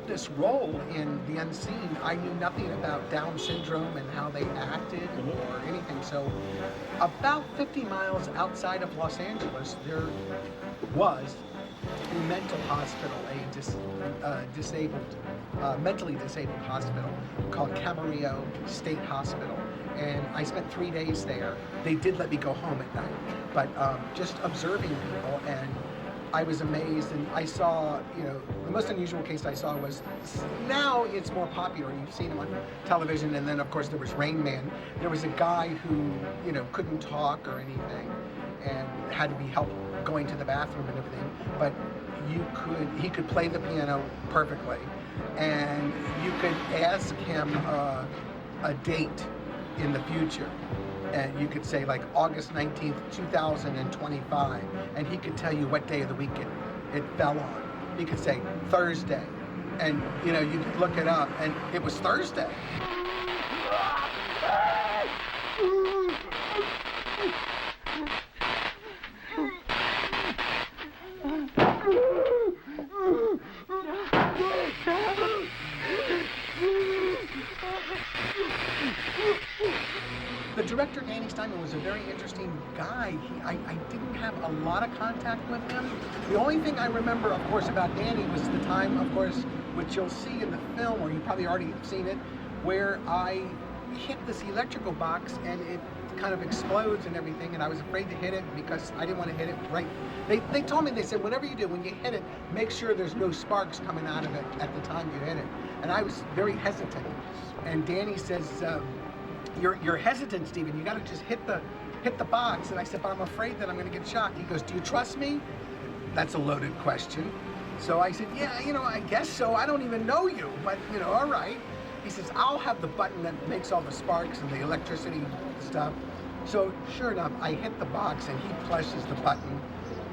this role in the unseen, I knew nothing about Down syndrome and how they acted or anything. So about 50 miles outside of Los Angeles, there was a mental hospital, mentally disabled hospital called Camarillo State Hospital. And I spent 3 days there. They did let me go home at night, but just observing people, and I was amazed. And I saw, the most unusual case I saw was, now it's more popular, you've seen him on television, and then of course there was Rain Man. There was a guy who, couldn't talk or anything, and had to be helped going to the bathroom and everything, but he could play the piano perfectly, and you could ask him a date in the future, and you could say like August 19th, 2025, and he could tell you what day of the week it fell on. He could say Thursday, and you could look it up, and it was Thursday. The director, Danny Steinmann, was a very interesting guy. I didn't have a lot of contact with him. The only thing I remember, of course, about Danny was the time, of course, which you'll see in the film, or you probably already have seen it, where I hit this electrical box and it kind of explodes and everything, and I was afraid to hit it because I didn't want to hit it right. They told me, they said, whatever you do, when you hit it, make sure there's no sparks coming out of it at the time you hit it. And I was very hesitant. And Danny says, you're hesitant, Stephen. You got to just hit the box. And I said, but I'm afraid that I'm going to get shocked. He goes, do you trust me? That's a loaded question. So I said, yeah, I guess so. I don't even know you, but all right. He says, I'll have the button that makes all the sparks and the electricity stuff. So sure enough, I hit the box and he presses the button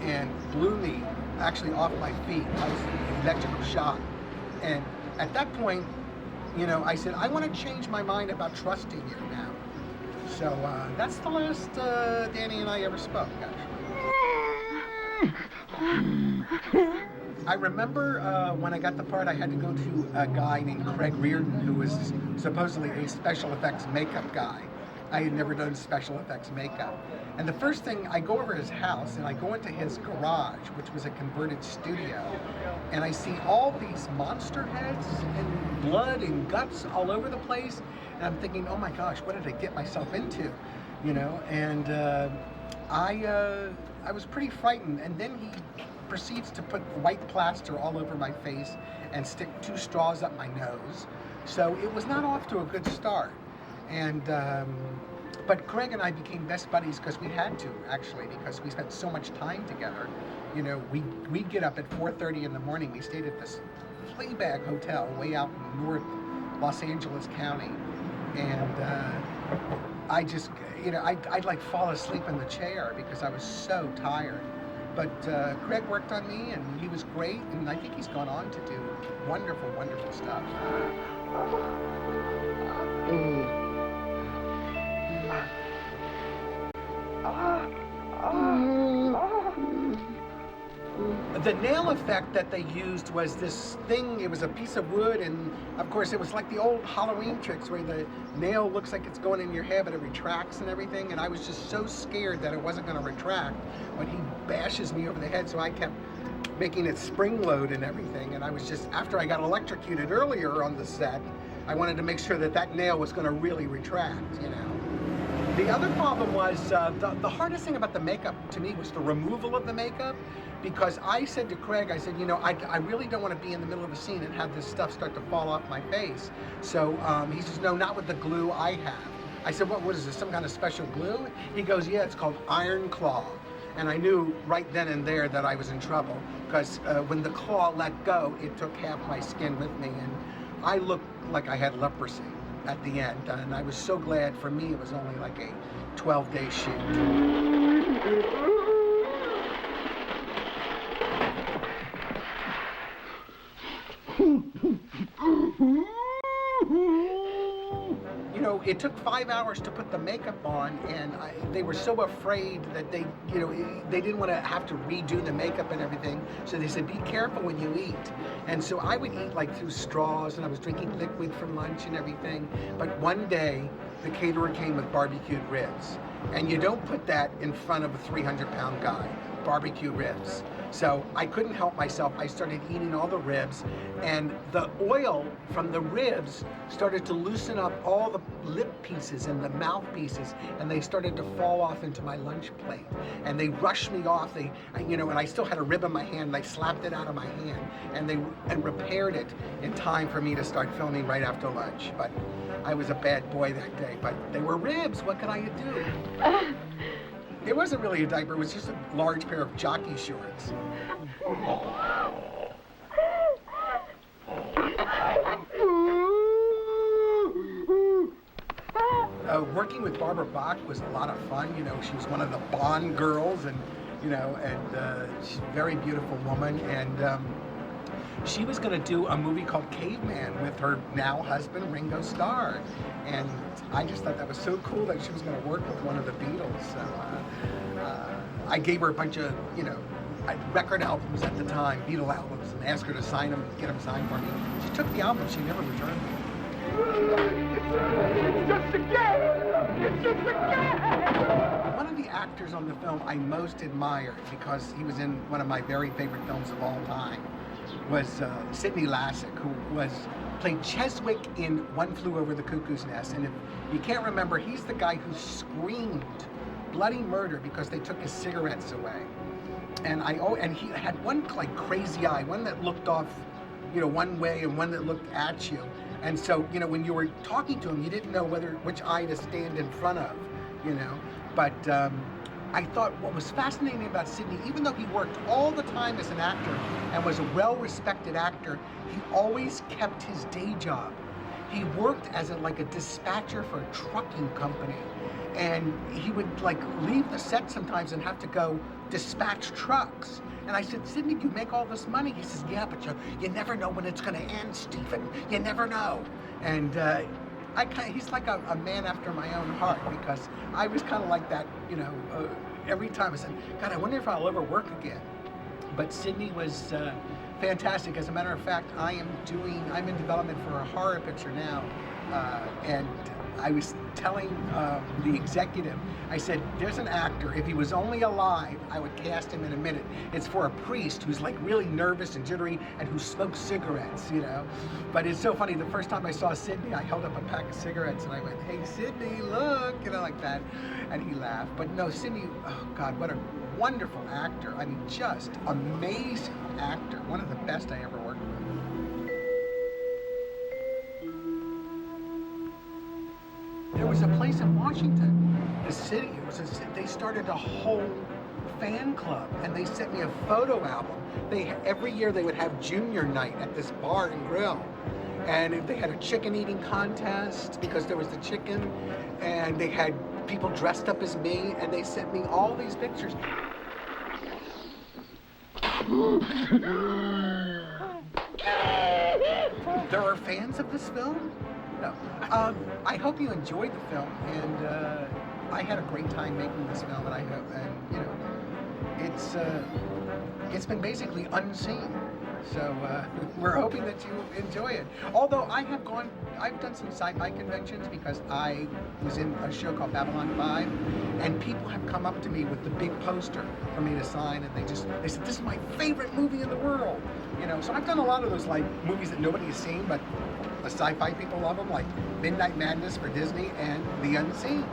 and blew me actually off my feet. I was in electrical shock. And at that point, I said, I want to change my mind about trusting you now. So that's the last Danny and I ever spoke, actually. I remember when I got the part, I had to go to a guy named Craig Reardon, who was supposedly a special effects makeup guy. I had never done special effects makeup. And the first thing, I go over his house and I go into his garage, which was a converted studio, and I see all these monster heads and blood and guts all over the place. And I'm thinking, oh my gosh, what did I get myself into? And I was pretty frightened. And then he proceeds to put white plaster all over my face and stick 2 straws up my nose. So it was not off to a good start. And but Craig and I became best buddies because we had to, actually, because we spent so much time together. We'd get up at 4:30 in the morning. We stayed at this Fleabag hotel way out in North Los Angeles County, and I just, I'd like fall asleep in the chair because I was so tired. But Craig worked on me, and he was great, and I think he's gone on to do wonderful, wonderful stuff. The nail effect that they used was this thing, it was a piece of wood, and of course it was like the old Halloween tricks where the nail looks like it's going in your head, but it retracts and everything, and I was just so scared that it wasn't going to retract when he bashes me over the head, so I kept making it spring load and everything, and I was just, after I got electrocuted earlier on the set, I wanted to make sure that that nail was going to really retract, The other problem was, the hardest thing about the makeup to me was the removal of the makeup, because I said to Craig, I said, I really don't want to be in the middle of a scene and have this stuff start to fall off my face. So he says, no, not with the glue I have. I said, what is this, some kind of special glue? He goes, yeah, it's called Iron Claw. And I knew right then and there that I was in trouble, because when the claw let go, it took half my skin with me, and I looked like I had leprosy at the end, and I was so glad. For me, it was only like a 12-day shoot. it took 5 hours to put the makeup on, and they were so afraid that they didn't want to have to redo the makeup and everything. So they said, be careful when you eat. And so I would eat like through straws, and I was drinking liquid for lunch and everything. But one day, the caterer came with barbecued ribs. And you don't put that in front of a 300-pound guy, barbecue ribs. So I couldn't help myself. I started eating all the ribs, and the oil from the ribs started to loosen up all the lip pieces and the mouth pieces, and they started to fall off into my lunch plate. And they rushed me off. And I still had a rib in my hand. They slapped it out of my hand, and repaired it in time for me to start filming right after lunch. But I was a bad boy that day. But they were ribs. What could I do? It wasn't really a diaper, it was just a large pair of jockey shorts. Working with Barbara Bach was a lot of fun. She was one of the Bond girls, and she's a very beautiful woman. And she was going to do a movie called Caveman with her now husband, Ringo Starr. And I just thought that was so cool that she was going to work with one of the Beatles. So I gave her a bunch of, record albums at the time, Beatle albums, and asked her to sign them, get them signed for me. She took the album, she never returned them. It's just a game! It's just a game! One of the actors on the film I most admired, because he was in one of my very favorite films of all time, was Sidney Lassick, who played Cheswick in One Flew Over the Cuckoo's Nest. And if you can't remember, he's the guy who screamed bloody murder because they took his cigarettes away. And he had one like crazy eye, one that looked off, one way, and one that looked at you. And so, when you were talking to him, you didn't know which eye to stand in front of, But I thought what was fascinating about Sidney, even though he worked all the time as an actor and was a well-respected actor, he always kept his day job. He worked as a dispatcher for a trucking company, and he would leave the set sometimes and have to go dispatch trucks. And I said, Sidney, you make all this money? He says, yeah, but you never know when it's going to end, Stephen. You never know. And he's like a man after my own heart, because I was kind of like that, every time I said, God, I wonder if I'll ever work again. But Sidney was fantastic. As a matter of fact, I'm in development for a horror picture now, and I was telling the executive, I said, there's an actor, if he was only alive, I would cast him in a minute. It's for a priest who's really nervous and jittery and who smokes cigarettes, But it's so funny, the first time I saw Sidney, I held up a pack of cigarettes and I went, hey Sidney, look, like that. And he laughed. But no, Sidney, oh God, what a wonderful actor. I mean, just amazing actor. One of the best I ever worked with. There was a place in Washington, the city, they started a whole fan club, and they sent me a photo album. Every year they would have junior night at this bar and grill, and they had a chicken eating contest because there was the chicken, and they had people dressed up as me, and they sent me all these pictures. There are fans of this film? No. I hope you enjoyed the film, and I had a great time making this film, and I hope, it's been basically unseen. So we're hoping that you enjoy it. Although I've done some sci-fi conventions because I was in a show called Babylon 5, and people have come up to me with the big poster for me to sign, and they said, this is my favorite movie in the world. So I've done a lot of those movies that nobody has seen, but the sci-fi people love them, like Midnight Madness for Disney and The Unseen.